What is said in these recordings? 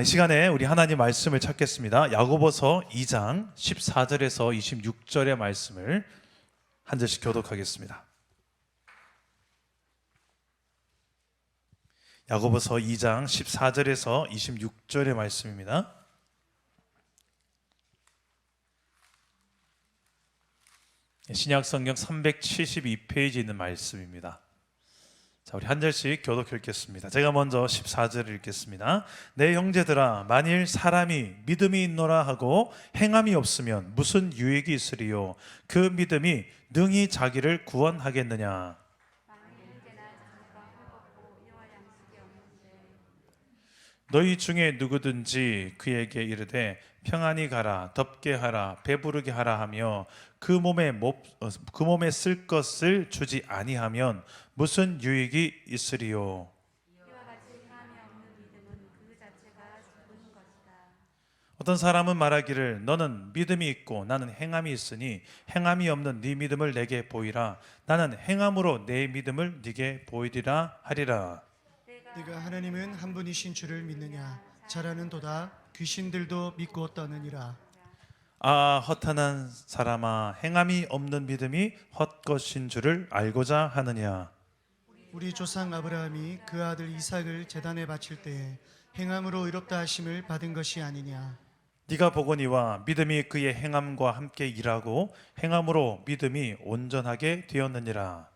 이 시간에 우리 하나님 말씀을 찾겠습니다. 야고보서 2장 14절에서 26절의 말씀을 한 절씩 교독하겠습니다. 야고보서 2장 14절에서 26절의 말씀입니다. 신약성경 372페이지에 있는 말씀입니다. 자, 우리 한 절씩 교독 읽겠습니다. 제가 먼저 14절을 읽겠습니다. 내 형제들아, 만일 사람이 믿음이 있노라 하고 행함이 없으면 무슨 유익이 있으리요? 그 믿음이 능히 자기를 구원하겠느냐? 너희 중에 누구든지 그에게 이르되 평안히 가라, 덥게 하라, 배부르게 하라 하며 그 몸에 쓸 것을 주지 아니하면 무슨 유익이 있으리요? 어떤 사람은 말하기를 너는 믿음이 있고 나는 행함이 있으니 행함이 없는 네 믿음을 내게 보이라. 나는 행함으로 내 믿음을 네게 보이리라 하리라. 네가 하나님은 한 분이신 줄을 믿느냐? 잘하는도다. 귀신들도 믿고 떠느니라. 헛한한 사람아, 행함이 없는 믿음이 헛것인 줄을 알고자 하느냐? 우리 조상 아브라함이 그 아들 이삭을 제단에 바칠 때에 행함으로 의롭다 하심을 받은 것이 아니냐? 네가 보거니와 믿음이 그의 행함과 함께 일하고 행함으로 믿음이 온전하게 되었느니라.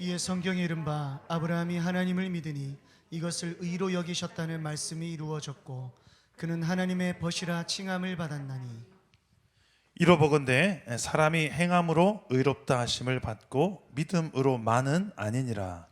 이에 성경에 이른바 아브라함이 하나님을 믿으니 이것을 의로 여기셨다는 말씀이 이루어졌고 그는 하나님의 벗이라 칭함을 받았나니. 이로보건대 사람이 행함으로 의롭다 하심을 받고 믿음으로만은 아니니라.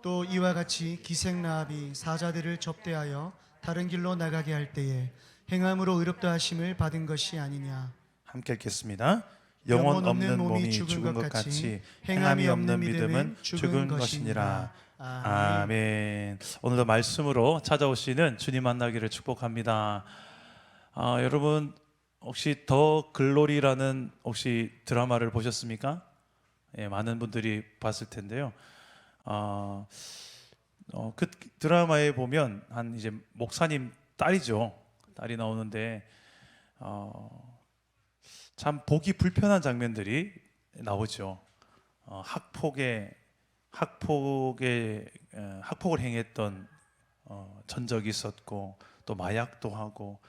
또 이와 같이 기생라합이 사자들을 접대하여 다른 길로 나가게 할 때에 행함으로 의롭다 하심을 받은 것이 아니냐? 함께 읽겠습니다. 영혼 없는 몸이 죽은 것 같이 행함이 없는 믿음은 죽은 것이니라. 아멘. 오늘도 말씀으로 찾아오시는 주님 만나기를 축복합니다. 여러분 혹시 더 글로리라는 혹시 드라마를 보셨습니까? 예, 많은 분들이 봤을 텐데요. 그 드라마에 보면 한 이제 목사님 딸이죠. 딸이 나오는데 참 보기 불편한 장면들이 나오죠. 학폭을 행했던 전적이 있었고 또 마약도 하고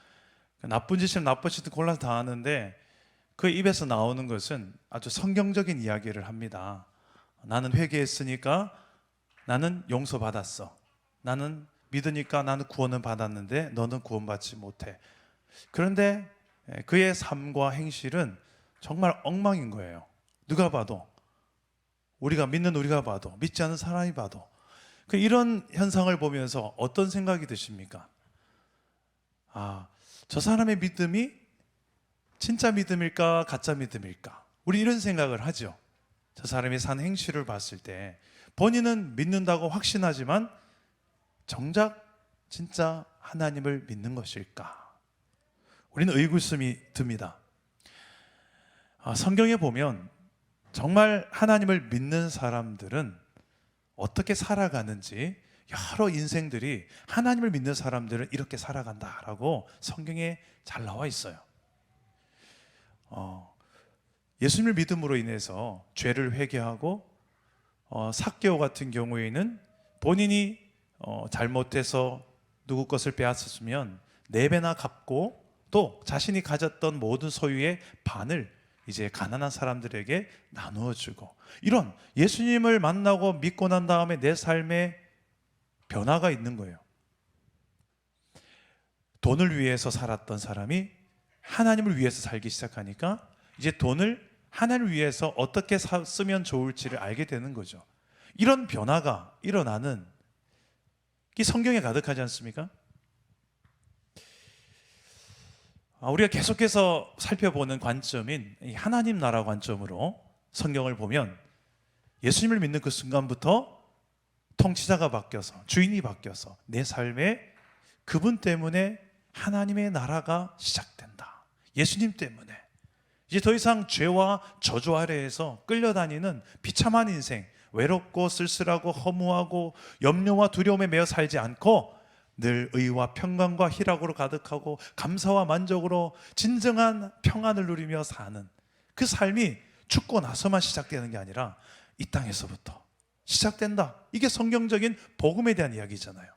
나쁜 짓을 나쁜 짓을 골라서 다 하는데 그 입에서 나오는 것은 아주 성경적인 이야기를 합니다. 나는 회개했으니까 나는 용서받았어. 나는 믿으니까 나는 구원을 받았는데 너는 구원받지 못해. 그런데 그의 삶과 행실은 정말 엉망인 거예요. 누가 봐도, 우리가 믿는 우리가 봐도, 믿지 않는 사람이 봐도. 이런 현상을 보면서 어떤 생각이 드십니까? 저 사람의 믿음이 진짜 믿음일까 가짜 믿음일까? 우리 이런 생각을 하죠. 저 사람이 산 행실을 봤을 때 본인은 믿는다고 확신하지만 정작 진짜 하나님을 믿는 것일까? 우리는 의구심이 듭니다. 성경에 보면 정말 하나님을 믿는 사람들은 어떻게 살아가는지 여러 인생들이 하나님을 믿는 사람들은 이렇게 살아간다라고 성경에 잘 나와 있어요. 예수님을 믿음으로 인해서 죄를 회개하고 삭개오 같은 경우에는 본인이 잘못해서 누구 것을 빼앗았으면 4배나 갚고 또 자신이 가졌던 모든 소유의 반을 이제 가난한 사람들에게 나누어 주고, 이런 예수님을 만나고 믿고 난 다음에 내 삶에 변화가 있는 거예요. 돈을 위해서 살았던 사람이 하나님을 위해서 살기 시작하니까 이제 돈을 하나님을 위해서 어떻게 쓰면 좋을지를 알게 되는 거죠. 이런 변화가 일어나는 이 성경에 가득하지 않습니까? 우리가 계속해서 살펴보는 관점인 하나님 나라 관점으로 성경을 보면 예수님을 믿는 그 순간부터 통치자가 바뀌어서, 주인이 바뀌어서 내 삶에 그분 때문에 하나님의 나라가 시작된다. 예수님 때문에 이제 더 이상 죄와 저주 아래에서 끌려다니는 비참한 인생, 외롭고 쓸쓸하고 허무하고 염려와 두려움에 매여 살지 않고 늘 의와 평강과 희락으로 가득하고 감사와 만족으로 진정한 평안을 누리며 사는 그 삶이 죽고 나서만 시작되는 게 아니라 이 땅에서부터 시작된다. 이게 성경적인 복음에 대한 이야기잖아요.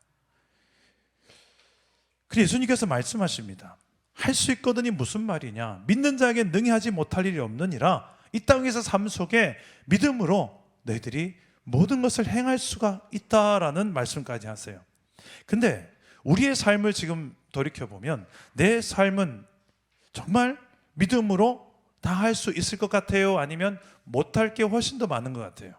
그래서 예수님께서 말씀하십니다. 할 수 있거든이 무슨 말이냐? 믿는 자에게 능히 하지 못할 일이 없느니라. 이 땅에서 삶 속에 믿음으로 너희들이 모든 것을 행할 수가 있다라는 말씀까지 하세요. 근데 우리의 삶을 지금 돌이켜보면 내 삶은 정말 믿음으로 다 할 수 있을 것 같아요? 아니면 못할 게 훨씬 더 많은 것 같아요?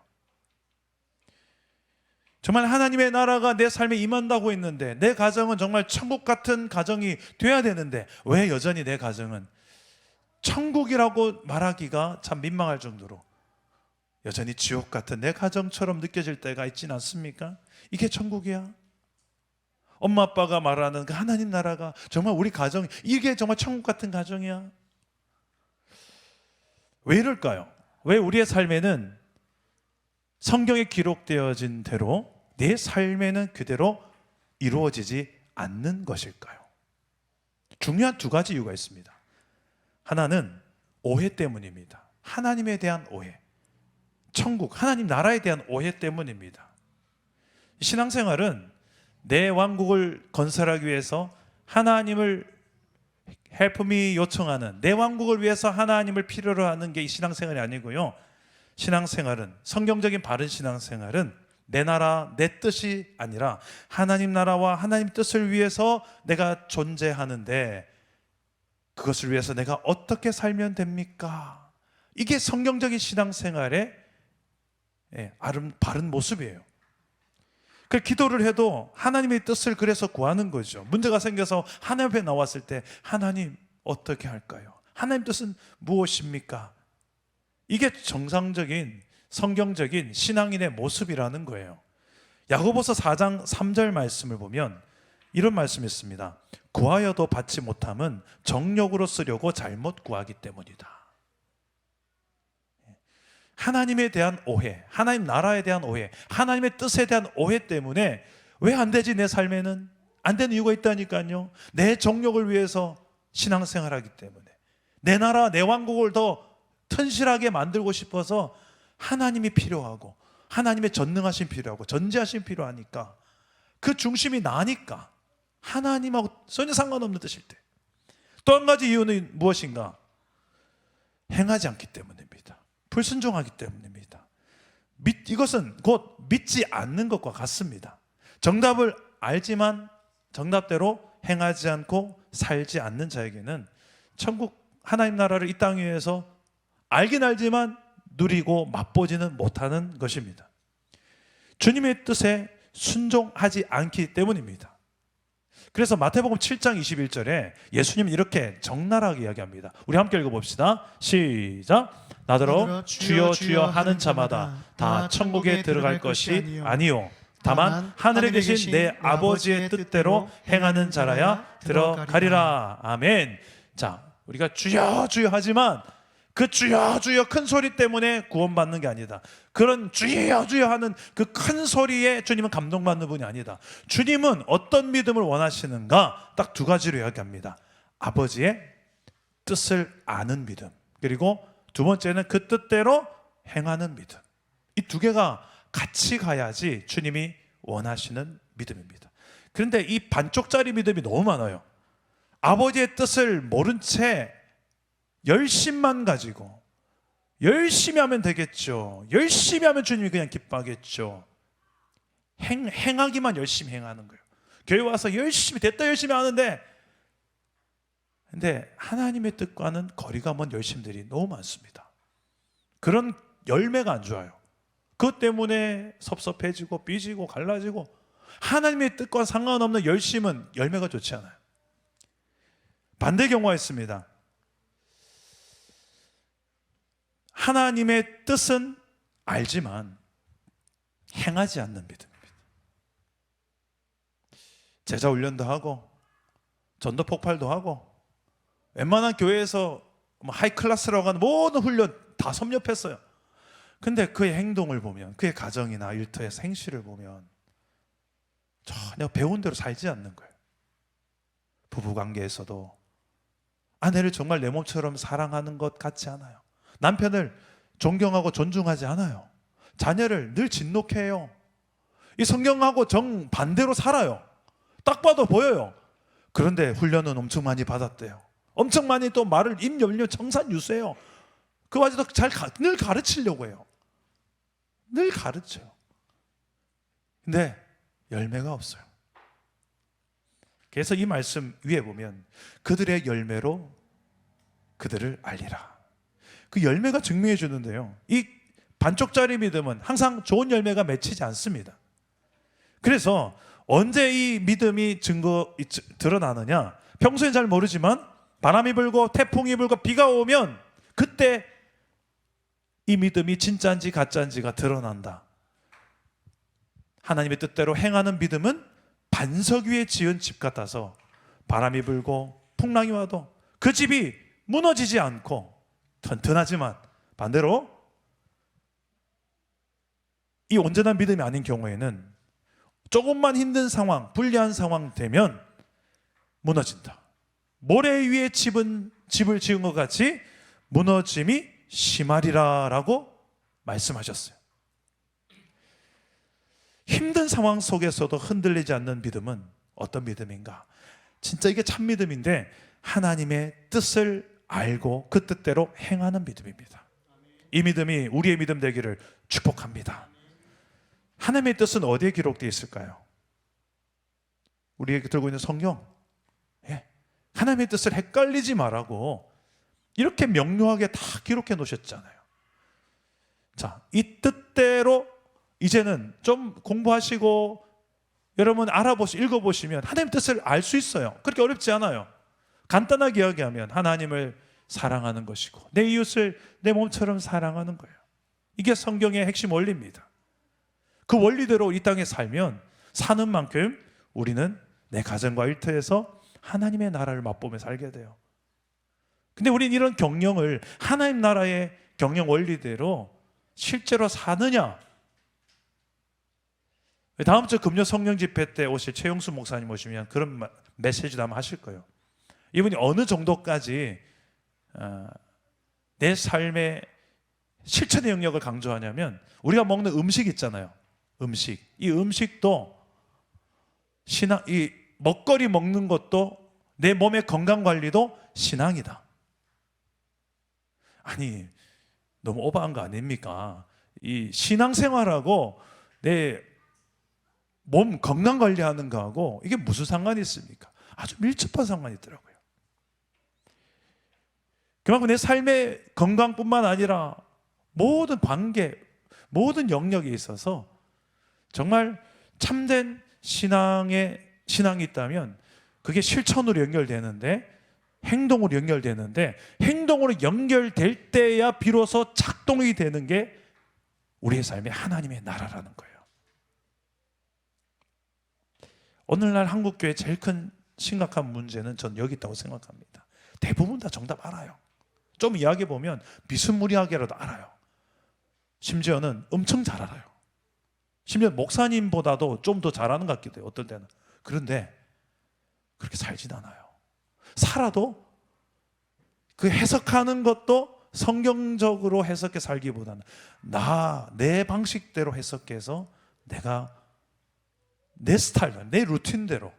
정말 하나님의 나라가 내 삶에 임한다고 했는데 내 가정은 정말 천국 같은 가정이 돼야 되는데 왜 여전히 내 가정은 천국이라고 말하기가 참 민망할 정도로 여전히 지옥 같은 내 가정처럼 느껴질 때가 있진 않습니까? 이게 천국이야? 엄마 아빠가 말하는 그 하나님 나라가 정말 우리 가정, 이게 정말 천국 같은 가정이야? 왜 이럴까요? 왜 우리의 삶에는 성경에 기록되어진 대로 내 삶에는 그대로 이루어지지 않는 것일까요? 중요한 두 가지 이유가 있습니다. 하나는 오해 때문입니다. 하나님에 대한 오해, 천국, 하나님 나라에 대한 오해 때문입니다. 신앙생활은 내 왕국을 건설하기 위해서 하나님을 help me 요청하는, 내 왕국을 위해서 하나님을 필요로 하는 게 이 신앙생활이 아니고요. 신앙생활은, 성경적인 바른 신앙생활은 내 나라, 내 뜻이 아니라 하나님 나라와 하나님 뜻을 위해서 내가 존재하는데 그것을 위해서 내가 어떻게 살면 됩니까? 이게 성경적인 신앙생활의 바른 모습이에요. 그 기도를 해도 하나님의 뜻을 그래서 구하는 거죠. 문제가 생겨서 하나님 앞에 나왔을 때 하나님 어떻게 할까요? 하나님 뜻은 무엇입니까? 이게 정상적인 성경적인 신앙인의 모습이라는 거예요. 야고보서 4장 3절 말씀을 보면 이런 말씀이 있습니다. 구하여도 받지 못함은 정욕으로 쓰려고 잘못 구하기 때문이다. 하나님에 대한 오해, 하나님 나라에 대한 오해, 하나님의 뜻에 대한 오해 때문에 왜 안 되지? 내 삶에는 안 되는 이유가 있다니까요. 내 정욕을 위해서 신앙생활하기 때문에, 내 나라, 내 왕국을 더 튼실하게 만들고 싶어서 하나님이 필요하고 하나님의 전능하심 필요하고 전지하심 필요하니까 그 중심이 나니까 하나님하고 전혀 상관없는 뜻일 때. 또 한 가지 이유는 무엇인가? 행하지 않기 때문입니다. 불순종하기 때문입니다. 이것은 곧 믿지 않는 것과 같습니다. 정답을 알지만 정답대로 행하지 않고 살지 않는 자에게는 천국 하나님 나라를 이 땅 위에서 알긴 알지만 누리고 맛보지는 못하는 것입니다. 주님의 뜻에 순종하지 않기 때문입니다. 그래서 마태복음 7장 21절에 예수님은 이렇게 적나라하게 이야기합니다. 우리 함께 읽어봅시다. 시작. 나더러 주여 주여 하는 자마다 다 천국에 들어갈 것이 아니요 다만 하늘에 계신 내 아버지의 뜻대로 행하는 자라야 들어가리라. 아멘. 자, 우리가 주여 주여 하지만 그 주여 주여 큰 소리 때문에 구원받는 게 아니다. 그런 주여 주여 하는 그 큰 소리에 주님은 감동받는 분이 아니다. 주님은 어떤 믿음을 원하시는가? 딱 두 가지로 이야기합니다. 아버지의 뜻을 아는 믿음, 그리고 두 번째는 그 뜻대로 행하는 믿음. 이 두 개가 같이 가야지 주님이 원하시는 믿음입니다. 그런데 이 반쪽짜리 믿음이 너무 많아요. 아버지의 뜻을 모른 채 열심만 가지고 열심히 하면 되겠죠. 열심히 하면 주님이 그냥 기뻐하겠죠. 행하기만 열심히 행하는 거예요. 교회 와서 열심히 됐다 열심히 하는데 근데 하나님의 뜻과는 거리가 먼 열심들이 너무 많습니다. 그런 열매가 안 좋아요. 그것 때문에 섭섭해지고 삐지고 갈라지고 하나님의 뜻과 상관없는 열심은 열매가 좋지 않아요. 반대 경우가 있습니다. 하나님의 뜻은 알지만 행하지 않는 믿음입니다. 제자 훈련도 하고 전도 폭발도 하고 웬만한 교회에서 하이클래스라고 하는 모든 훈련 다 섭렵했어요. 근데 그의 행동을 보면, 그의 가정이나 일터의 생시를 보면 전혀 배운 대로 살지 않는 거예요. 부부 관계에서도 아내를 정말 내 몸처럼 사랑하는 것 같지 않아요. 남편을 존경하고 존중하지 않아요. 자녀를 늘 진노해요. 이 성경하고 정반대로 살아요. 딱 봐도 보여요. 그런데 훈련은 엄청 많이 받았대요. 엄청 많이 또 말을 입 열려 청산유수해요. 그 와중에도 늘 가르치려고 해요. 늘 가르쳐요. 근데 열매가 없어요. 그래서 이 말씀 위에 보면 그들의 열매로 그들을 알리라. 그 열매가 증명해 주는데요, 이 반쪽짜리 믿음은 항상 좋은 열매가 맺히지 않습니다. 그래서 언제 이 믿음이 드러나느냐, 평소엔 잘 모르지만 바람이 불고 태풍이 불고 비가 오면 그때 이 믿음이 진짜인지 가짜인지가 드러난다. 하나님의 뜻대로 행하는 믿음은 반석 위에 지은 집 같아서 바람이 불고 풍랑이 와도 그 집이 무너지지 않고 튼튼하지만, 반대로 이 온전한 믿음이 아닌 경우에는 조금만 힘든 상황, 불리한 상황 되면 무너진다. 모래 위에 집을 지은 것 같이 무너짐이 심하리라라고 말씀하셨어요. 힘든 상황 속에서도 흔들리지 않는 믿음은 어떤 믿음인가? 진짜 이게 참 믿음인데 하나님의 뜻을 알고 그 뜻대로 행하는 믿음입니다. 이 믿음이 우리의 믿음 되기를 축복합니다. 하나님의 뜻은 어디에 기록되어 있을까요? 우리에게 들고 있는 성경. 하나님의 뜻을 헷갈리지 말라고 이렇게 명료하게 다 기록해 놓으셨잖아요. 자, 이 뜻대로 이제는 좀 공부하시고 여러분 읽어보시면 하나님의 뜻을 알 수 있어요. 그렇게 어렵지 않아요. 간단하게 이야기하면 하나님을 사랑하는 것이고 내 이웃을 내 몸처럼 사랑하는 거예요. 이게 성경의 핵심 원리입니다. 그 원리대로 이 땅에 살면 사는 만큼 우리는 내 가정과 일터에서 하나님의 나라를 맛보며 살게 돼요. 근데 우리는 이런 경영을 하나님 나라의 경영 원리대로 실제로 사느냐? 다음 주 금요 성령 집회 때 오실 최용수 목사님 오시면 그런 메시지도 아마 하실 거예요. 이분이 어느 정도까지 내 삶의 실천의 영역을 강조하냐면, 우리가 먹는 음식 있잖아요. 이 음식도 이 먹거리 먹는 것도 내 몸의 건강 관리도 신앙이다. 아니, 너무 오버한 거 아닙니까? 이 신앙생활하고 내 몸 건강 관리하는 거하고 이게 무슨 상관이 있습니까? 아주 밀접한 상관이 있더라고요. 그만큼 내 삶의 건강뿐만 아니라 모든 관계, 모든 영역에 있어서 정말 참된 신앙이 있다면 그게 실천으로 연결되는데, 행동으로 연결되는데, 행동으로 연결될 때야 비로소 작동이 되는 게 우리의 삶의 하나님의 나라라는 거예요. 오늘날 한국교회 제일 큰 심각한 문제는 전 여기 있다고 생각합니다. 대부분 다 정답 알아요. 좀 이야기해 보면 비스무리하게라도 알아요. 심지어는 엄청 잘 알아요. 심지어 목사님보다도 좀 더 잘하는 것 같기도 해요, 어떨 때는. 그런데 그렇게 살진 않아요. 살아도 그 해석하는 것도 성경적으로 해석해 살기보다는 내 방식대로 해석해서 내가 내 스타일로, 내 루틴대로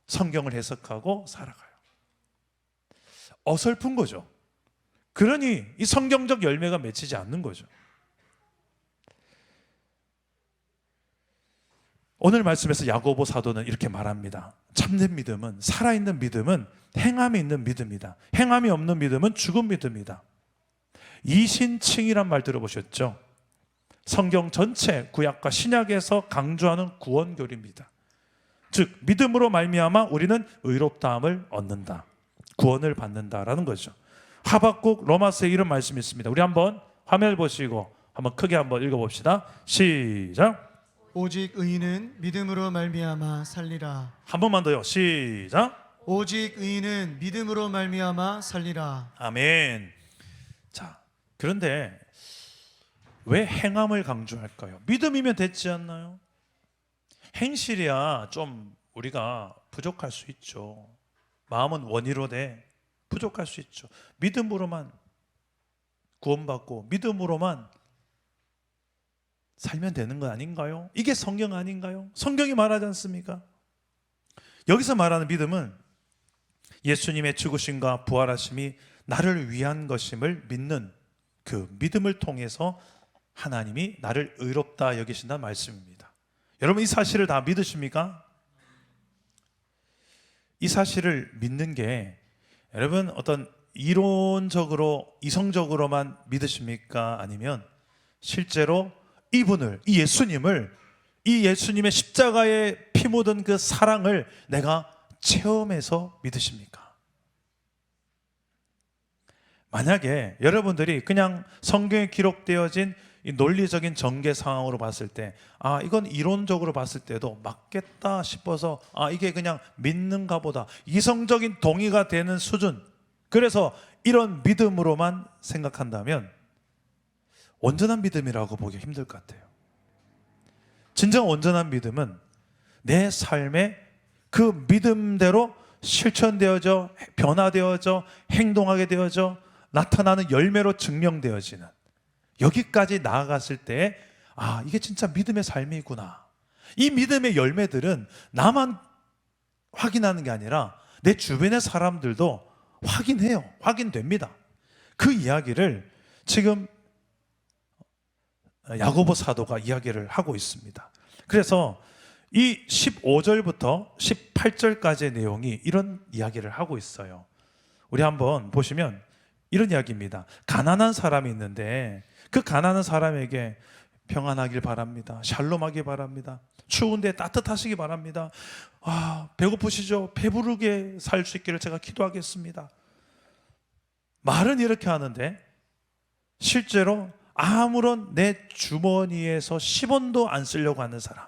성경을 해석하고 살아가요. 어설픈 거죠. 그러니 이 성경적 열매가 맺히지 않는 거죠. 오늘 말씀에서 야고보 사도는 이렇게 말합니다. 참된 믿음은, 살아있는 믿음은 행함이 있는 믿음이다. 행함이 없는 믿음은 죽은 믿음이다. 이신칭이란 말 들어보셨죠? 성경 전체 구약과 신약에서 강조하는 구원교리입니다. 즉 믿음으로 말미암아 우리는 의롭다함을 얻는다, 구원을 받는다라는 거죠. 하박국, 로마서에 이런 말씀이 있습니다. 우리 한번 화면을 보시고 한번 크게 한번 읽어봅시다. 시작. 오직 의인은 믿음으로 말미암아 살리라. 한 번만 더요. 시작. 오직 의인은 믿음으로 말미암아 살리라. 아멘. 자, 그런데 왜 행함을 강조할까요? 믿음이면 됐지 않나요? 행실이야 좀 우리가 부족할 수 있죠. 마음은 원이로되 부족할 수 있죠. 믿음으로만 구원받고 믿음으로만 살면 되는 거 아닌가요? 이게 성경 아닌가요? 성경이 말하지 않습니까? 여기서 말하는 믿음은 예수님의 죽으심과 부활하심이 나를 위한 것임을 믿는 그 믿음을 통해서 하나님이 나를 의롭다 여기신다는 말씀입니다. 여러분 이 사실을 다 믿으십니까? 이 사실을 믿는 게 여러분 어떤 이론적으로 이성적으로만 믿으십니까? 아니면 실제로 이분을, 이 예수님을, 이 예수님의 십자가에 피 묻은 그 사랑을 내가 체험해서 믿으십니까? 만약에 여러분들이 그냥 성경에 기록되어진 이 논리적인 전개 상황으로 봤을 때, 이건 이론적으로 봤을 때도 맞겠다 싶어서 이게 그냥 믿는가 보다, 이성적인 동의가 되는 수준, 그래서 이런 믿음으로만 생각한다면 온전한 믿음이라고 보기 힘들 것 같아요. 진정 온전한 믿음은 내 삶에 그 믿음대로 실천되어져, 변화되어져, 행동하게 되어져, 나타나는 열매로 증명되어지는, 여기까지 나아갔을 때 이게 진짜 믿음의 삶이구나. 이 믿음의 열매들은 나만 확인하는 게 아니라 내 주변의 사람들도 확인해요. 확인됩니다. 그 이야기를 지금 야고보 사도가 이야기를 하고 있습니다. 그래서 이 15절부터 18절까지의 내용이 이런 이야기를 하고 있어요. 우리 한번 보시면 이런 이야기입니다. 가난한 사람이 있는데 그 가난한 사람에게 평안하길 바랍니다. 샬롬하길 바랍니다. 추운데 따뜻하시기 바랍니다. 배고프시죠? 배부르게 살 수 있기를 제가 기도하겠습니다. 말은 이렇게 하는데 실제로 아무런 내 주머니에서 10원도 안 쓰려고 하는 사람,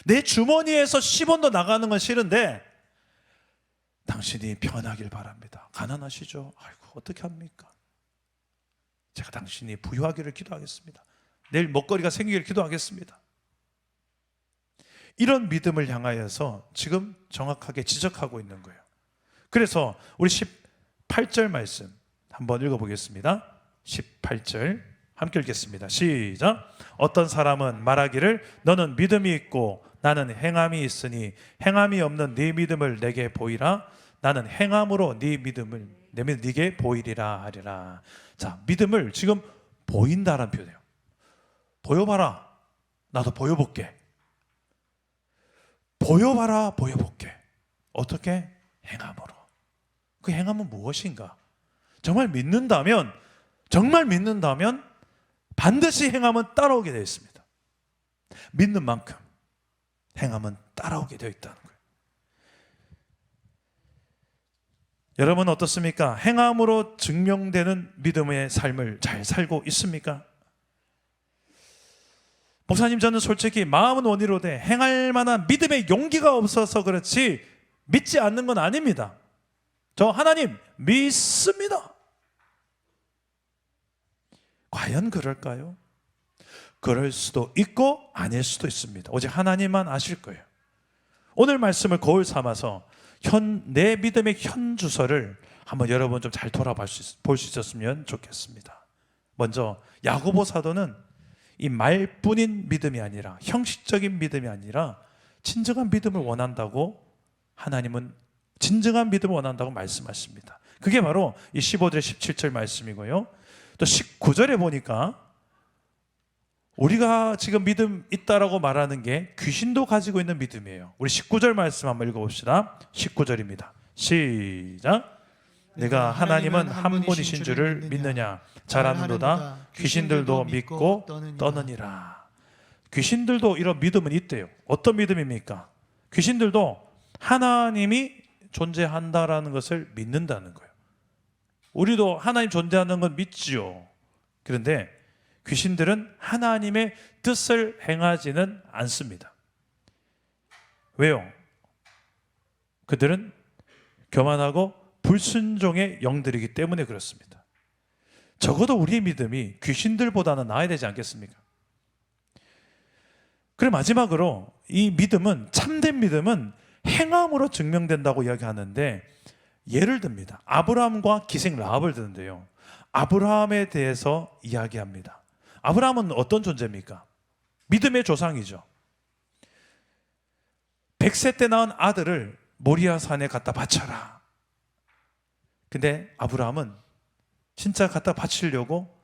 내 주머니에서 10원도 나가는 건 싫은데 당신이 평안하길 바랍니다. 가난하시죠? 아이고 어떻게 합니까? 제가 당신이 부유하기를 기도하겠습니다. 내일 먹거리가 생기기를 기도하겠습니다. 이런 믿음을 향하여서 지금 정확하게 지적하고 있는 거예요. 그래서 우리 18절 말씀 한번 읽어보겠습니다. 18절 함께 읽겠습니다. 시작. 어떤 사람은 말하기를 너는 믿음이 있고 나는 행함이 있으니 행함이 없는 네 믿음을 내게 보이라. 나는 행함으로 네 믿음을 네게 보이리라 하리라. 자, 믿음을 지금 보인다라는 표현이에요. 보여봐라. 나도 보여볼게. 보여봐라. 보여볼게. 어떻게? 행함으로. 그 행함은 무엇인가? 정말 믿는다면 반드시 행함은 따라오게 되어 있습니다. 믿는 만큼 행함은 따라오게 되어 있다는 거예요. 여러분 어떻습니까? 행함으로 증명되는 믿음의 삶을 잘 살고 있습니까? 목사님, 저는 솔직히 마음은 원이로되 행할 만한 믿음의 용기가 없어서 그렇지 믿지 않는 건 아닙니다. 저 하나님 믿습니다. 과연 그럴까요? 그럴 수도 있고 아닐 수도 있습니다. 오직 하나님만 아실 거예요. 오늘 말씀을 거울 삼아서 내 믿음의 현 주소를 한번 여러분 좀 잘 돌아볼 수 있었으면 좋겠습니다. 먼저 야고보 사도는 이 말뿐인 믿음이 아니라, 형식적인 믿음이 아니라 진정한 믿음을 원한다고, 하나님은 진정한 믿음을 원한다고 말씀하십니다. 그게 바로 이 15절 17절 말씀이고요. 또 19절에 보니까 우리가 지금 믿음 있다라고 말하는 게 귀신도 가지고 있는 믿음이에요. 우리 19절 말씀 한번 읽어봅시다. 19절입니다. 시작. 내가 하나님은 한 분이신 줄을 믿느냐? 잘하는도다. 귀신들도 믿고 떠느니라. 귀신들도 이런 믿음은 있대요. 어떤 믿음입니까? 귀신들도 하나님이 존재한다라는 것을 믿는다는 거예요. 우리도 하나님 존재하는 건 믿지요. 그런데 귀신들은 하나님의 뜻을 행하지는 않습니다. 왜요? 그들은 교만하고 불순종의 영들이기 때문에 그렇습니다. 적어도 우리의 믿음이 귀신들보다는 나아야 되지 않겠습니까? 그리고 마지막으로 이 믿음은, 참된 믿음은 행함으로 증명된다고 이야기하는데 예를 듭니다. 아브라함과 기생 라합을 드는데요, 아브라함에 대해서 이야기합니다. 아브라함은 어떤 존재입니까? 믿음의 조상이죠. 100세 때 낳은 아들을 모리아 산에 갖다 바쳐라. 근데 아브라함은 진짜 갖다 바치려고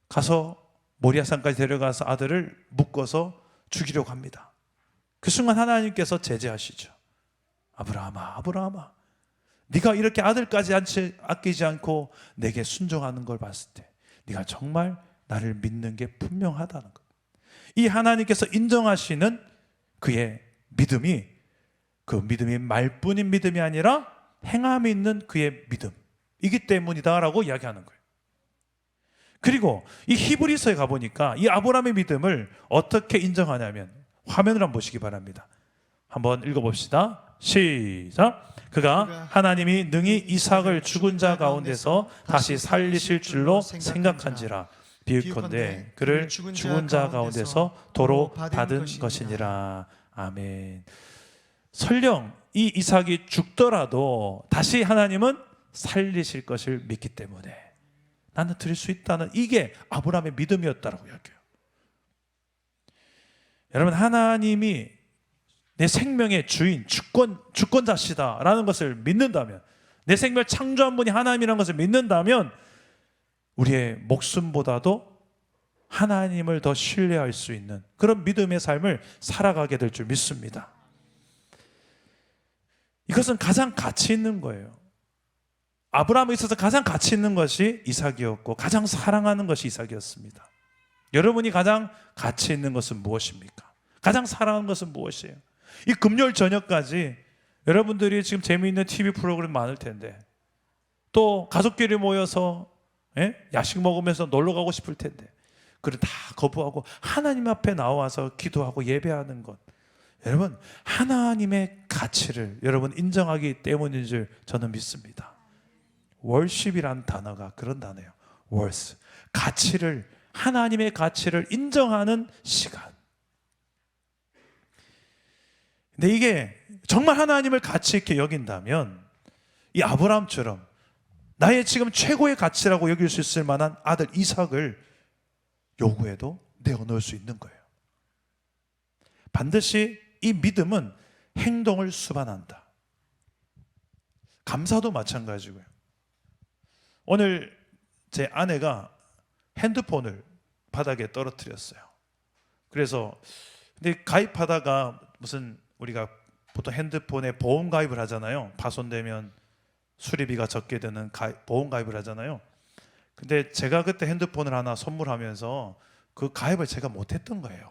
가서 모리아 산까지 데려가서 아들을 묶어서 죽이려고 합니다. 그 순간 하나님께서 제재하시죠. 아브라함아, 아브라함아, 네가 이렇게 아들까지 아끼지 않고 내게 순종하는 걸 봤을 때 네가 정말 나를 믿는 게 분명하다는 것. 이 하나님께서 인정하시는 그의 믿음이, 그 믿음이 말뿐인 믿음이 아니라 행함이 있는 그의 믿음이기 때문이다라고 이야기하는 거예요. 그리고 이 히브리서에 가보니까 이 아브라함의 믿음을 어떻게 인정하냐면, 화면을 한번 보시기 바랍니다. 한번 읽어봅시다. 시작. 그가 하나님이 능히 이삭을 죽은 자 가운데서 다시 살리실 줄로 생각한지라. 비유컨대 그를 죽은 자 가운데서 도로 받은 것이니라. 아멘. 설령 이 이삭이 죽더라도 다시 하나님은 살리실 것을 믿기 때문에 나는 드릴 수 있다는, 이게 아브라함의 믿음이었다라고 이야기해요. 여러분, 하나님이 내 생명의 주인, 주권자시다라는 것을 믿는다면, 내 생명을 창조한 분이 하나님이라는 것을 믿는다면 우리의 목숨보다도 하나님을 더 신뢰할 수 있는 그런 믿음의 삶을 살아가게 될 줄 믿습니다. 이것은 가장 가치 있는 거예요. 아브라함에 있어서 가장 가치 있는 것이 이삭이었고 가장 사랑하는 것이 이삭이었습니다. 여러분이 가장 가치 있는 것은 무엇입니까? 가장 사랑하는 것은 무엇이에요? 이 금요일 저녁까지 여러분들이 지금 재미있는 TV 프로그램 많을 텐데, 또 가족끼리 모여서 야식 먹으면서 놀러 가고 싶을 텐데, 그걸 다 거부하고 하나님 앞에 나와서 기도하고 예배하는 것, 여러분 하나님의 가치를 여러분 인정하기 때문인 줄 저는 믿습니다. 월십이란 단어가 그런 단어예요. 월스, 가치를, 하나님의 가치를 인정하는 시간. 근데 이게 정말 하나님을 가치 있게 여긴다면 이 아브라함처럼 나의 지금 최고의 가치라고 여길 수 있을 만한 아들 이삭을 요구해도 내어놓을 수 있는 거예요. 반드시 이 믿음은 행동을 수반한다. 감사도 마찬가지고요. 오늘 제 아내가 핸드폰을 바닥에 떨어뜨렸어요. 그래서 근데 가입하다가 무슨, 우리가 보통 핸드폰에 보험 가입을 하잖아요. 파손되면 수리비가 적게 되는 보험 가입을 하잖아요. 근데 제가 그때 핸드폰을 하나 선물하면서 그 가입을 제가 못했던 거예요.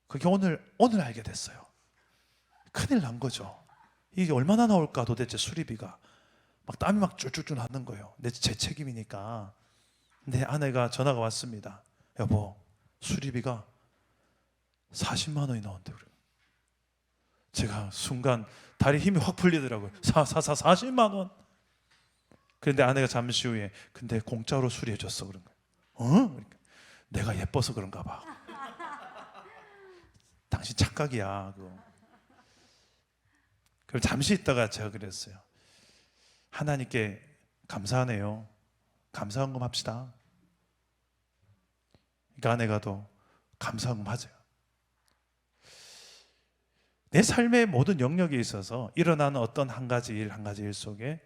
그게 오늘 알게 됐어요. 큰일 난 거죠. 이게 얼마나 나올까 도대체 수리비가. 막 땀이 막 쫄쫄쫄 나는 거예요. 제 책임이니까. 근데 아내가 전화가 왔습니다. 여보, 수리비가 40만 원이 나온대. 제가 순간 다리 힘이 확 풀리더라고요. 40만 원. 그런데 아내가 잠시 후에 근데 공짜로 수리해 줬어 그런 거예요. 그러니까 내가 예뻐서 그런가 봐. 당신 착각이야. 그럼 잠시 있다가 제가 그랬어요. 하나님께 감사하네요. 감사한금 합시다. 그러니까 아내가 또 감사한금 하세요. 내 삶의 모든 영역에 있어서 일어나는 어떤 한 가지 일 속에,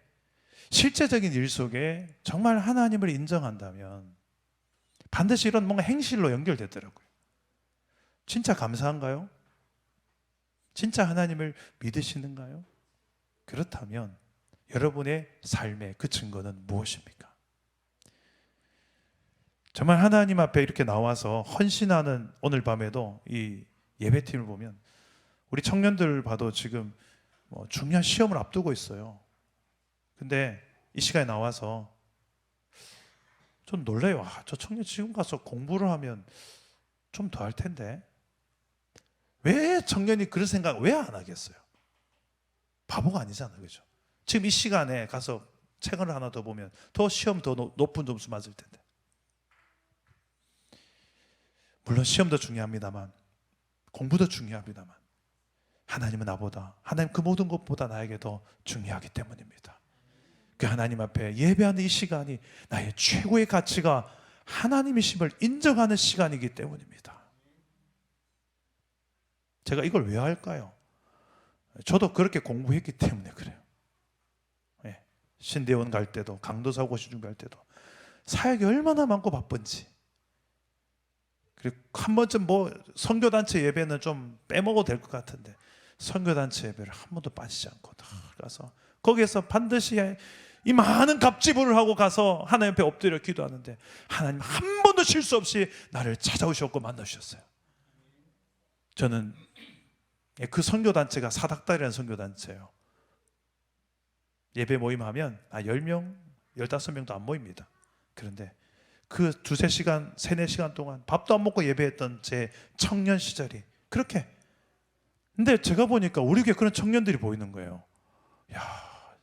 실제적인 일 속에 정말 하나님을 인정한다면 반드시 이런 뭔가 행실로 연결되더라고요. 진짜 감사한가요? 진짜 하나님을 믿으시는가요? 그렇다면 여러분의 삶의 그 증거는 무엇입니까? 정말 하나님 앞에 이렇게 나와서 헌신하는 오늘 밤에도 이 예배팀을 보면, 우리 청년들 봐도 지금 중요한 시험을 앞두고 있어요. 근데 이 시간에 나와서 좀 놀래요. 저 청년 지금 가서 공부를 하면 좀 더 할 텐데 왜 청년이 그런 생각 왜 안 하겠어요? 바보가 아니잖아요, 그죠? 지금 이 시간에 가서 책을 하나 더 보면 더 시험 더 높은 점수 맞을 텐데. 물론 시험도 중요합니다만 공부도 중요합니다만 하나님은 나보다, 하나님 그 모든 것보다 나에게 더 중요하기 때문입니다. 그 하나님 앞에 예배하는 이 시간이 나의 최고의 가치가 하나님이심을 인정하는 시간이기 때문입니다. 제가 이걸 왜 할까요? 저도 그렇게 공부했기 때문에 그래요. 예. 신대원 갈 때도, 강도사 고시중 갈 때도 사역이 얼마나 많고 바쁜지. 그리고 한 번쯤 뭐 선교단체 예배는 좀 빼먹어도 될 것 같은데 선교단체 예배를 한 번도 빠지지 않고 다 가서 거기에서 반드시 이 많은 갑지불을 하고 가서 하나님 앞에 엎드려 기도하는데 하나님 한 번도 실수 없이 나를 찾아오셨고 만나주셨어요. 저는 그 선교단체가 사닥다리라는 선교단체예요. 예배 모임하면 10명, 15명도 안 모입니다. 그런데 그 2-3시간, 3-4시간 동안 밥도 안 먹고 예배했던 제 청년 시절이 그렇게. 근데 제가 보니까 우리 교회 그런 청년들이 보이는 거예요. 야,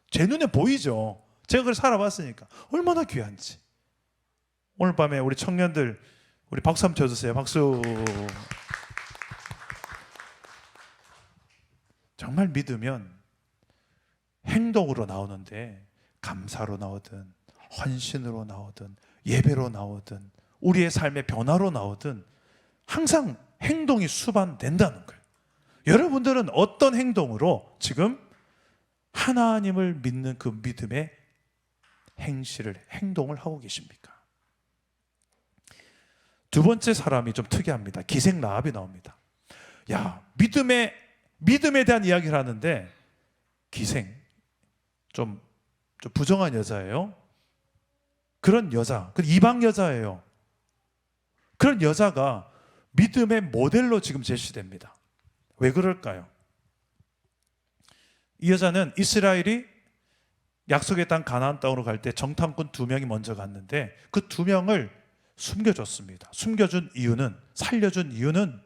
제 눈에 보이죠. 제가 그걸 살아봤으니까 얼마나 귀한지. 오늘 밤에 우리 청년들 우리 박수 한번 쳐주세요. 박수. 정말 믿으면 행동으로 나오는데 감사로 나오든 헌신으로 나오든 예배로 나오든 우리의 삶의 변화로 나오든 항상 행동이 수반된다는 거예요. 여러분들은 어떤 행동으로 지금 하나님을 믿는 그 믿음의 행동을 하고 계십니까? 두 번째 사람이 좀 특이합니다. 기생 라합이 나옵니다. 야, 믿음에 대한 이야기를 하는데 기생, 좀 부정한 여자예요. 그런 여자, 그 이방 여자예요. 그런 여자가 믿음의 모델로 지금 제시됩니다. 왜 그럴까요? 이 여자는 이스라엘이 약속의 땅 가나안 땅으로 갈 때 정탐꾼 2명이 먼저 갔는데 그 2명을 숨겨줬습니다. 숨겨준 이유는, 살려준 이유는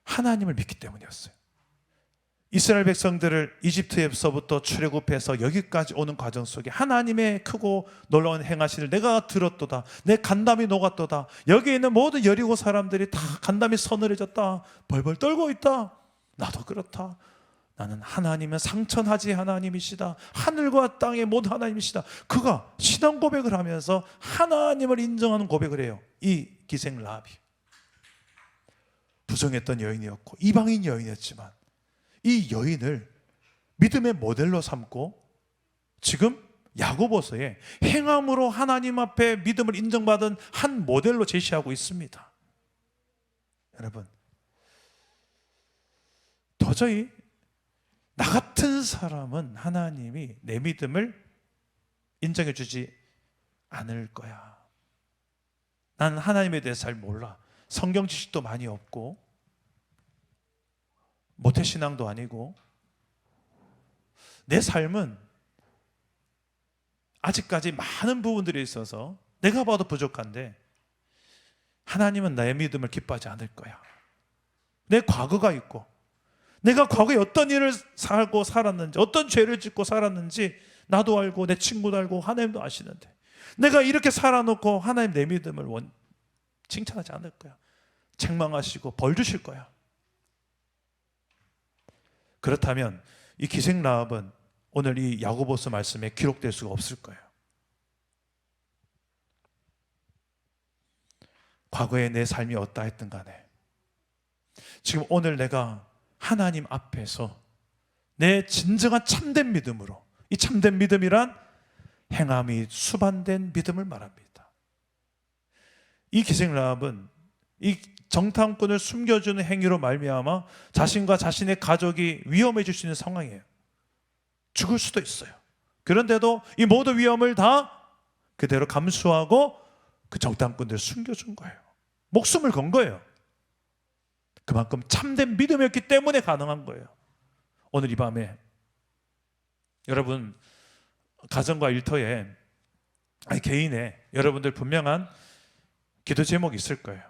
하나님을 믿기 때문이었어요. 이스라엘 백성들을 이집트에서부터 출애굽해서 여기까지 오는 과정 속에 하나님의 크고 놀라운 행하심을 내가 들었도다. 내 간담이 녹았도다. 여기에 있는 모든 여리고 사람들이 다 간담이 서늘해졌다. 벌벌 떨고 있다. 나도 그렇다. 나는 하나님은 상천하지 하나님이시다. 하늘과 땅의 모든 하나님이시다. 그가 신앙 고백을 하면서 하나님을 인정하는 고백을 해요. 이 기생 라합이. 부정했던 여인이었고 이방인 여인이었지만 이 여인을 믿음의 모델로 삼고 지금 야고보서에 행함으로 하나님 앞에 믿음을 인정받은 한 모델로 제시하고 있습니다. 여러분, 도저히 나 같은 사람은 하나님이 내 믿음을 인정해 주지 않을 거야. 나는 하나님에 대해서 잘 몰라. 성경 지식도 많이 없고 모태신앙도 아니고 내 삶은 아직까지 많은 부분들이 있어서 내가 봐도 부족한데 하나님은 나의 믿음을 기뻐하지 않을 거야. 내 과거가 있고 내가 과거에 어떤 일을 살고 살았는지 어떤 죄를 짓고 살았는지 나도 알고 내 친구도 알고 하나님도 아시는데 내가 이렇게 살아놓고 하나님 내 믿음을 칭찬하지 않을 거야. 책망하시고 벌 주실 거야. 그렇다면 이 기생 라합은 오늘 이 야고보서 말씀에 기록될 수가 없을 거예요. 과거에 내 삶이 어떠했든 간에 지금 오늘 내가 하나님 앞에서 내 진정한 참된 믿음으로, 이 참된 믿음이란 행함이 수반된 믿음을 말합니다. 이 기생 라합은 이 정탐꾼을 숨겨주는 행위로 말미암아 자신과 자신의 가족이 위험해질 수 있는 상황이에요. 죽을 수도 있어요. 그런데도 이 모든 위험을 다 그대로 감수하고 그 정탐꾼들을 숨겨준 거예요. 목숨을 건 거예요. 그만큼 참된 믿음이었기 때문에 가능한 거예요. 오늘 이 밤에 여러분 가정과 일터에 개인에 여러분들 분명한 기도 제목이 있을 거예요.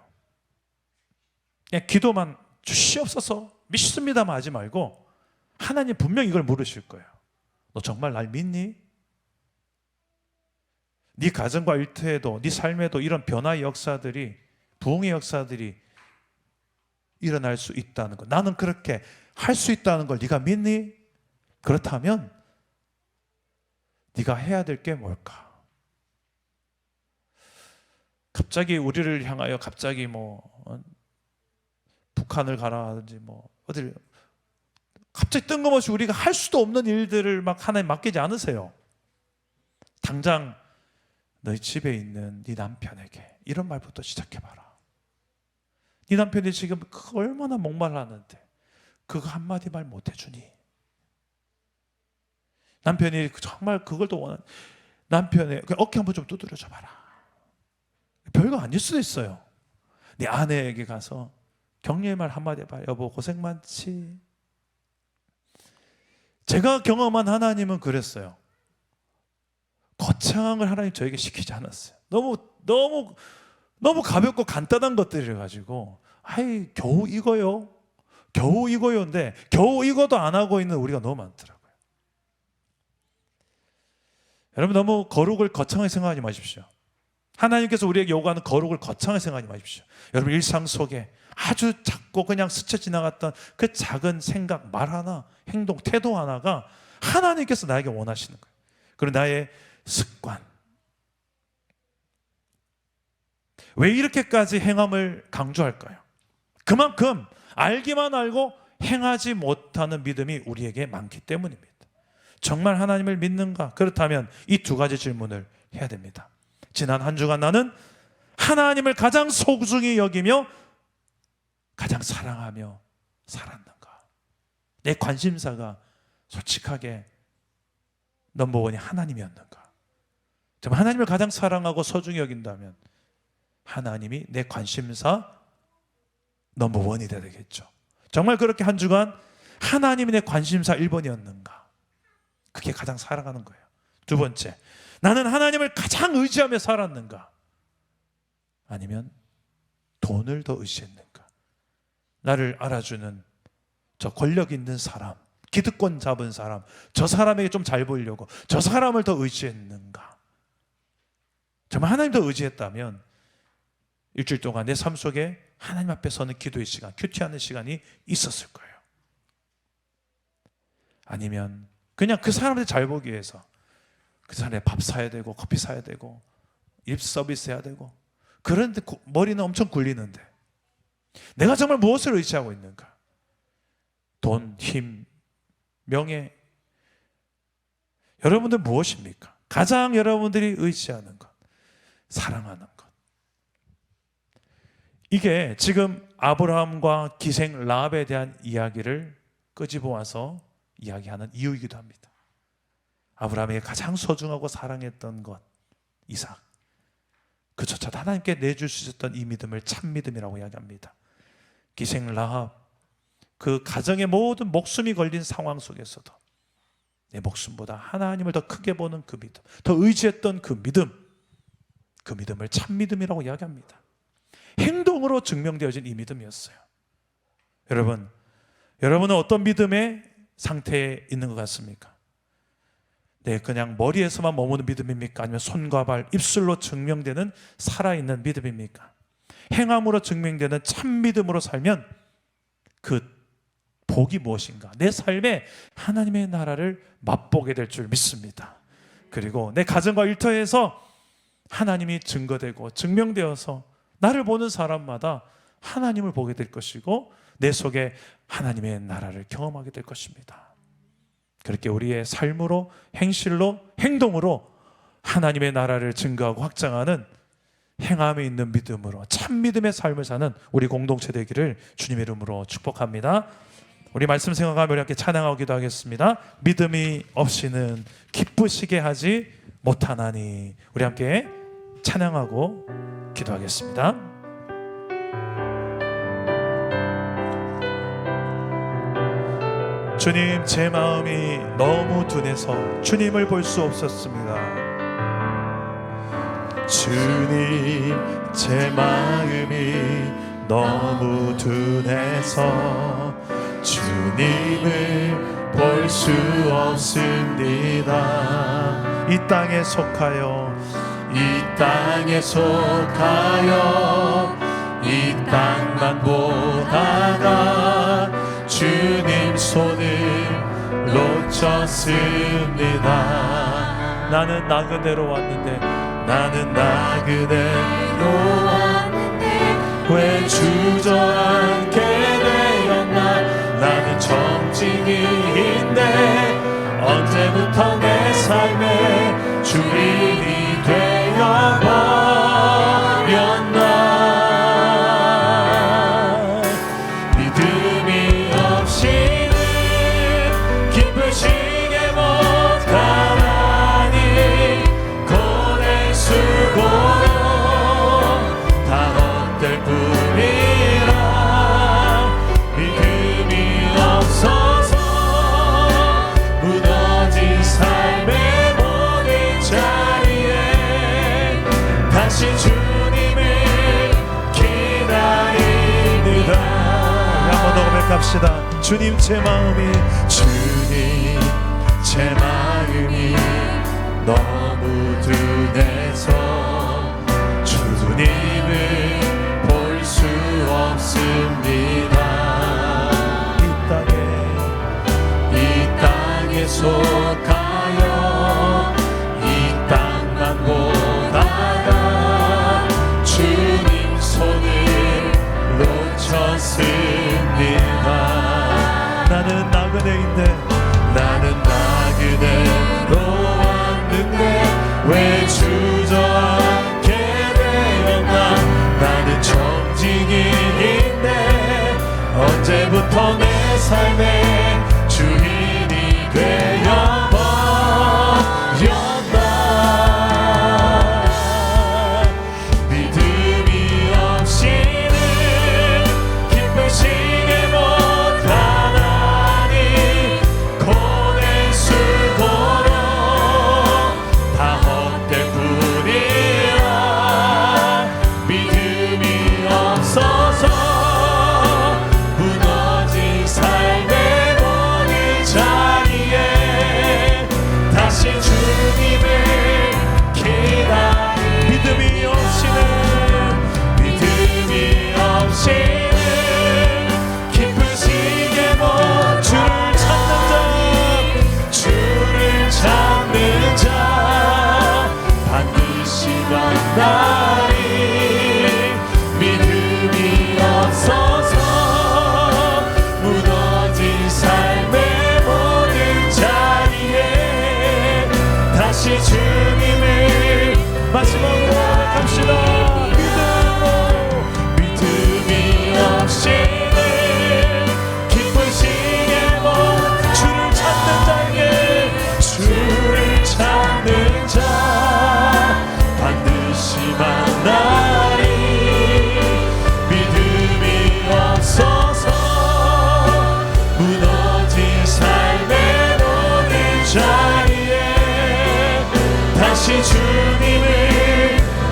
그냥 기도만 주시옵소서 믿습니다만 하지 말고 하나님 분명히 이걸 물으실 거예요. 너 정말 날 믿니? 네 가정과 일터에도 네 삶에도 이런 변화의 역사들이, 부흥의 역사들이 일어날 수 있다는 것, 나는 그렇게 할 수 있다는 걸 네가 믿니? 그렇다면 네가 해야 될 게 뭘까? 갑자기 우리를 향하여 갑자기 북한을 가라든지 어딜 갑자기 뜬금없이 우리가 할 수도 없는 일들을 막 하나님 맡기지 않으세요. 당장 너희 집에 있는 네 남편에게 이런 말부터 시작해봐라. 네 남편이 지금 그거 얼마나 목말라하는데 그거 한마디 말 못해주니? 남편이 정말 그걸 더 원하는 남편의 어깨 한번 좀 두드려줘봐라. 별거 아닐 수도 있어요. 네 아내에게 가서 격려의 말 한마디 해봐. 여보 고생 많지? 제가 경험한 하나님은 그랬어요. 거창한 걸 하나님 저에게 시키지 않았어요. 너무 가볍고 간단한 것들이라 가지고 아이 겨우 이거요인데 겨우 이거도 안 하고 있는 우리가 너무 많더라고요. 여러분 너무 거룩을 거창하게 생각하지 마십시오. 하나님께서 우리에게 요구하는 거룩을 거창하게 생각하지 마십시오. 여러분 일상 속에 아주 작고 그냥 스쳐 지나갔던 그 작은 생각, 말 하나, 행동, 태도 하나가 하나님께서 나에게 원하시는 거예요. 그리고 나의 습관. 왜 이렇게까지 행함을 강조할까요? 그만큼 알기만 알고 행하지 못하는 믿음이 우리에게 많기 때문입니다. 정말 하나님을 믿는가? 그렇다면 이 두 가지 질문을 해야 됩니다. 지난 한 주간 나는 하나님을 가장 소중히 여기며 가장 사랑하며 살았는가? 내 관심사가 솔직하게 넘버원이 하나님이었는가? 정말 하나님을 가장 사랑하고 소중히 여긴다면 하나님이 내 관심사 넘버원이 되야 되겠죠. 정말 그렇게 한 주간 하나님이 내 관심사 1번이었는가? 그게 가장 사랑하는 거예요. 두 번째, 나는 하나님을 가장 의지하며 살았는가? 아니면 돈을 더 의지했는가? 나를 알아주는 저 권력 있는 사람, 기득권 잡은 사람, 저 사람에게 좀 잘 보이려고 저 사람을 더 의지했는가? 정말 하나님 더 의지했다면 일주일 동안 내 삶 속에 하나님 앞에 서는 기도의 시간, 큐티하는 시간이 있었을 거예요. 아니면 그냥 그 사람한테 잘 보기 위해서 그 사람의 밥 사야 되고 커피 사야 되고 입 서비스 해야 되고 그런데 머리는 엄청 굴리는데 내가 정말 무엇을 의지하고 있는가? 돈, 힘, 명예. 여러분들 무엇입니까? 가장 여러분들이 의지하는 것, 사랑하는 것. 이게 지금 아브라함과 기생 라합에 대한 이야기를 끄집어와서 이야기하는 이유이기도 합니다. 아브라함에게 가장 소중하고 사랑했던 것, 이삭. 그조차도 하나님께 내줄 수 있었던 이 믿음을 참 믿음이라고 이야기합니다. 기생 라합, 그 가정의 모든 목숨이 걸린 상황 속에서도 내 목숨보다 하나님을 더 크게 보는 그 믿음, 더 의지했던 그 믿음을 참 믿음이라고 이야기합니다. 행동으로 증명되어진 이 믿음이었어요. 여러분은 어떤 믿음의 상태에 있는 것 같습니까? 네, 그냥 머리에서만 머무는 믿음입니까? 아니면 손과 발, 입술로 증명되는 살아있는 믿음입니까? 행함으로 증명되는 참 믿음으로 살면 그 복이 무엇인가? 내 삶에 하나님의 나라를 맛보게 될 줄 믿습니다. 그리고 내 가정과 일터에서 하나님이 증거되고 증명되어서 나를 보는 사람마다 하나님을 보게 될 것이고 내 속에 하나님의 나라를 경험하게 될 것입니다. 그렇게 우리의 삶으로, 행실로, 행동으로 하나님의 나라를 증거하고 확장하는 행함에 있는 믿음으로 참 믿음의 삶을 사는 우리 공동체 되기를 주님의 이름으로 축복합니다. 우리 말씀 생각하며 우리 함께 찬양하고 기도하겠습니다. 믿음이 없이는 기쁘시게 하지 못하나니. 우리 함께 찬양하고 기도하겠습니다. 주님, 제 마음이 너무 둔해서 주님을 볼 수 없었습니다. 주님, 제 마음이 너무 둔해서 주님을 볼 수 없습니다. 이 땅에 속하여 이 땅에 속하여 이 땅만 보다가 주님 손을 놓쳤습니다. 나는 나 그대로 왔는데 나는 나 그대로 왔는데 왜 주저앉게 되었나. 나는 정직인데 언제부터 내 삶의 주인이 되어버렸나. 믿음이 없이는 기쁘시게 못하나니 고된 수고로 다 헛될 뿐이라. 믿음이 없어서 무너진 삶의 모든 자리에 다시 주님을 기다립니다. 한번 더 고백합시다. 주님 제 마음이 주님 제 마음이 너무 둔해서 주님을 볼 수 없습니다. 이 땅에 속하여 이 땅만 보다가 주님 손을 놓쳤습니다. 나는 나그네인데 나는 나 그대로 왔는데 왜 주저앉게 되었나. 나는 정직인인데 언제부터 내 삶의 주인이 되어버렸나. 믿음이 없이는 기쁘시게 못하나니 고된 수고로 다 헛될 뿐이라. 믿음이 없어서 무너진 삶의 모든 자리에 다시 주님을 기다리. 믿음이 없이는 기쁘시게 못 주를 찾는 자 반드시 만나리. 믿음이 없어서 무너진 삶의 모든 자리에 다시 주님을 마지막으로 고백합시다. 믿음이 없이는 기쁘시게 못 주를 찾는 자에게 주를 찾는 자 반드시 만나리. 믿음이 없어서 무너진 삶의 모든 자리에 다시 주님을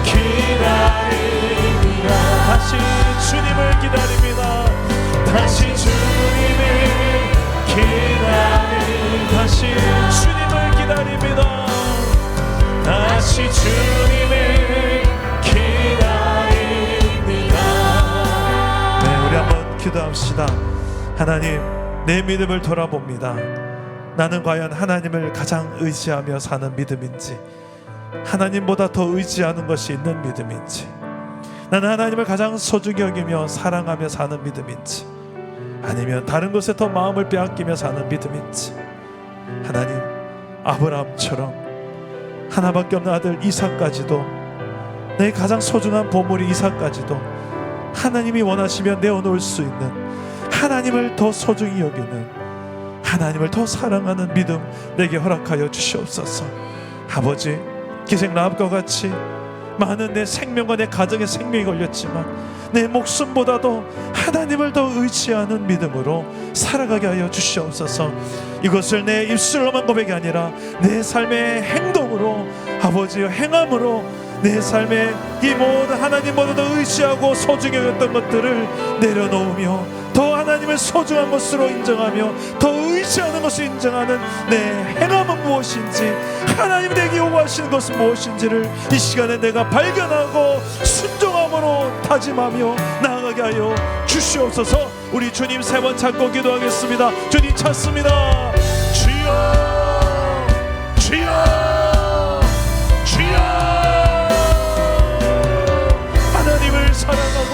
기다립니다. 다시 주님을 기다립니다. 다시 주님을 기다립니다. 다시 주님을 기다립니다. 다시 주님을 기다립니다. 네, 우리 한번 기도합시다. 하나님, 내 믿음을 돌아봅니다. 나는 과연 하나님을 가장 의지하며 사는 믿음인지, 하나님보다 더 의지하는 것이 있는 믿음인지, 나는 하나님을 가장 소중히 여기며 사랑하며 사는 믿음인지, 아니면 다른 것에 더 마음을 빼앗기며 사는 믿음인지. 하나님, 아브라함처럼 하나밖에 없는 아들 이삭까지도, 내 가장 소중한 보물이 이삭까지도 하나님이 원하시면 내어놓을 수 있는, 하나님을 더 소중히 여기는, 하나님을 더 사랑하는 믿음 내게 허락하여 주시옵소서. 아버지, 기생 라합과 같이 많은 내 생명과 내 가정의 생명이 걸렸지만 내 목숨보다도 하나님을 더 의지하는 믿음으로 살아가게 하여 주시옵소서. 이것을 내 입술로만 고백이 아니라 내 삶의 행동으로, 아버지의 행함으로 내 삶에 이 모든 하나님보다 더 의지하고 소중히 여겼던 것들을 내려놓으며 더 하나님을 소중한 것으로 인정하며 더 의지하는 것을 인정하는 내 행함은 무엇인지, 하나님 내게 요구하시는 것은 무엇인지를 이 시간에 내가 발견하고 순종하고 마음으로 다짐하며 나아가게 하여 주시옵소서. 우리 주님 세 번 찾고 기도하겠습니다. 주님 찾습니다. 주여 주여 주여. 하나님을 사랑하고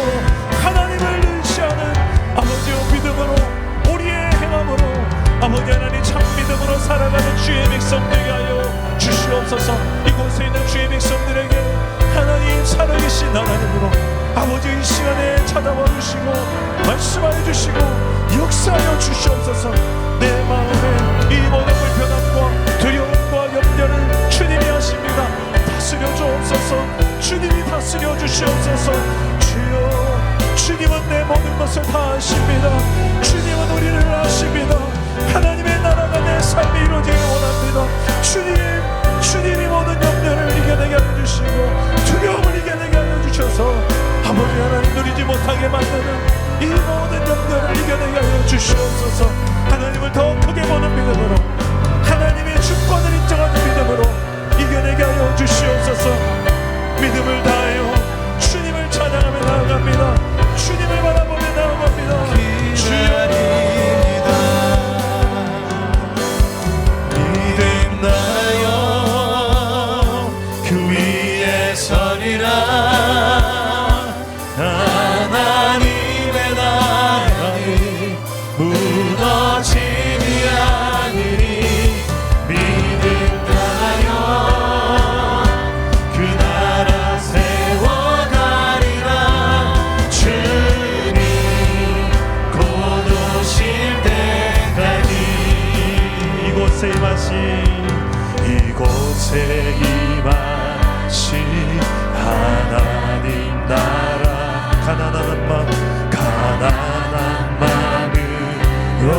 하나님을 의지하는 아버지의 믿음으로 우리의 행함으로 아버지 하나님 참 믿음으로 살아가는 주의 백성 되게 하여 주시옵소서. 이곳에 있는 주의 백성들에게 하나님 살아계신 하나님으로 아버지 이 시간에 찾아와 주시고 말씀하여 주시고 역사하여 주시옵소서. 내 마음에 이 모든 불편함과 두려움과 염려를 주님이 하십니다. 다스려 주옵소서. 주님이 다스려 주시옵소서. 주여 주님은 내 모든 것을 다 아십니다. 주님은 우리를 아십니다. 하나님의 나라가 내 삶에 이루어지길 원합니다. 주님이 모든 염려를 이겨내게 하여 주시고 두려움을 이겨내게 하여 주셔서 아버지 하나님 누리지 못하게 만드는 이 모든 염려를 이겨내게 하여 주시옵소서. 하나님을 더 크게 보는 믿음으로 하나님의 주권을 인정하는 믿음으로 이겨내게 하여 주시옵소서. 믿음을 다하여 주님을 찬양하며 나아갑니다. 주님을 바라보며 나아갑니다. 주여 하나님의 나라는 무너지지 않으리. 믿음하여 그 나라 세워가리라. 주님 곧 오실 때까지. 이곳에 임하신 하나님 나라 가난한 마음으로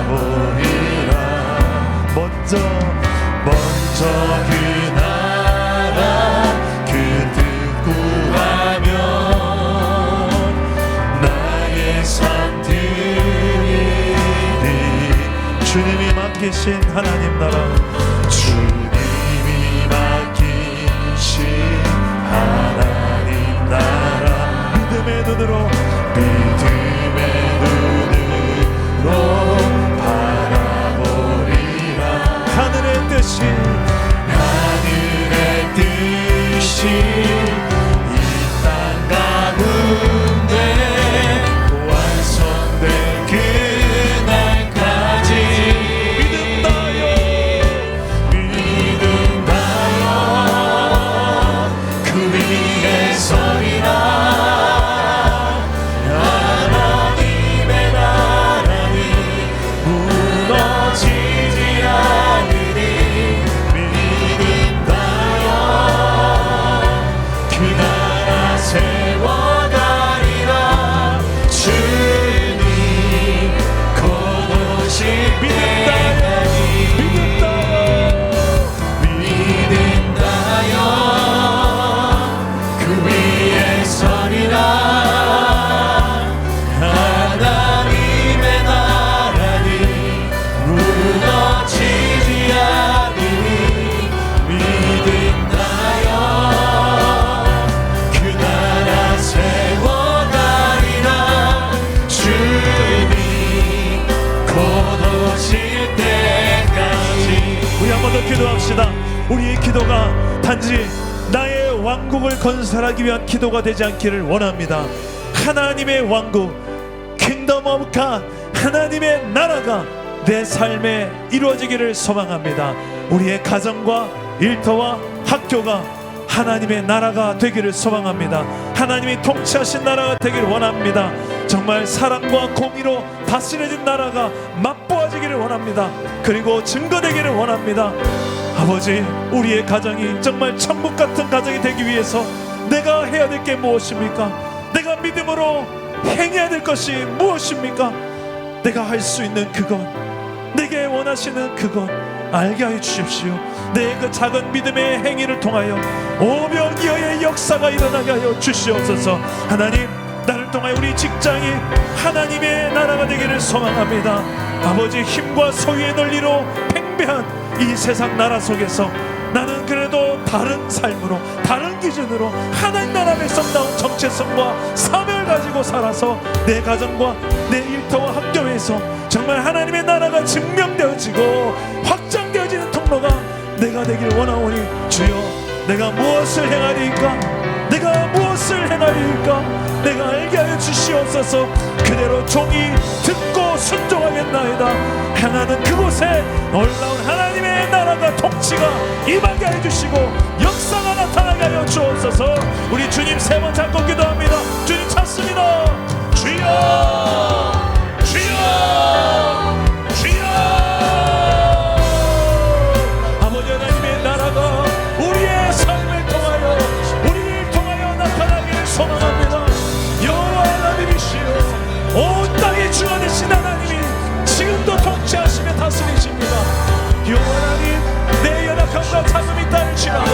바라보리라. 먼저 그 나라 그 뜻 구하면 나의 삶 드리리. 주님이 맡기신 하나님 나라, 주님이 맡기신 하나님 나라. 믿음의 눈으로 바라보리라. 하늘의 뜻이 이 땅 가운데 완성될 그날까지 믿음 다여 그 위에 서리라. 기도합시다. 우리의 기도가 단지 나의 왕국을 건설하기 위한 기도가 되지 않기를 원합니다. 하나님의 왕국, 킹덤 오브 갓, 하나님의 나라가 내 삶에 이루어지기를 소망합니다. 우리의 가정과 일터와 학교가 하나님의 나라가 되기를 소망합니다. 하나님이 통치하신 나라가 되기를 원합니다. 정말 사랑과 공의로 다스려진 나라가 맛보아지기를 원합니다. 그리고 증거되기를 원합니다. 아버지, 우리의 가정이 정말 천국 같은 가정이 되기 위해서 내가 해야 될 게 무엇입니까? 내가 믿음으로 행해야 될 것이 무엇입니까? 내가 할 수 있는 그것, 내게 원하시는 그것 알게 하여 주십시오. 내 그 작은 믿음의 행위를 통하여 오병이어의 역사가 일어나게 하여 주시옵소서. 하나님, 나를 통하여 우리 직장이 하나님의 나라가 되기를 소망합니다. 아버지, 힘과 소유의 논리로 팽배한 이 세상 나라 속에서 나는 그래도 오늘도 다른 삶으로, 다른 기준으로 하나님 나라 백성다운 정체성과 사명을 가지고 살아서 내 가정과 내 일터와 학교에서 정말 하나님의 나라가 증명되어지고 확장되어지는 통로가 내가 되길 원하오니 주여, 내가 무엇을 행하리이까? 내가 무엇을 행하리이까? 내가 알게 하여 주시옵소서. 그대로 종이 듣고 순종하겠나이다. 행하는 그곳에 놀라운 하나님의 나라가 통치가 임하게 하여 주시고 역사가 나타나게 하여 주옵소서. 우리 주님 세 번 잡고 기도합니다. 주님 찾습니다. 주여, 주여, 주여. 아버지 하나님의 나라가 우리의 삶을 통하여, 우리를 통하여 나타나기를 소망합니다. 여호와 하나님이시여, 온 땅의 주가 되신 하나님이 지금도 통치하시며 다스리십니다. 여호와 하나님, 내 연약함과 작음이 따를지라도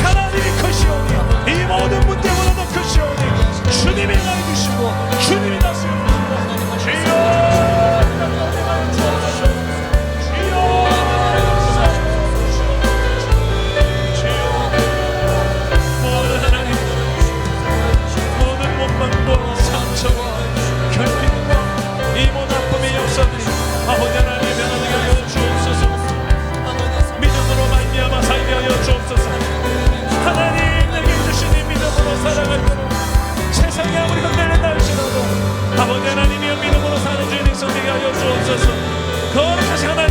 하나님이 크시오니, 이 모든 문제보다도 크시오니 주님이 나해주시고 주님이 다스립니다. 아버지 하나님 변화되게 하여 주옵소서. 믿음으로 말미암아 살게 하여 주옵소서. 하나님 내게 주신 이 믿음으로 살아가도록 세상이 아무리 흔들린다 할지라도 아버지 하나님이여 믿음으로 사는 주의 백성 되게 하여 주옵소서. 거룩하신 하나님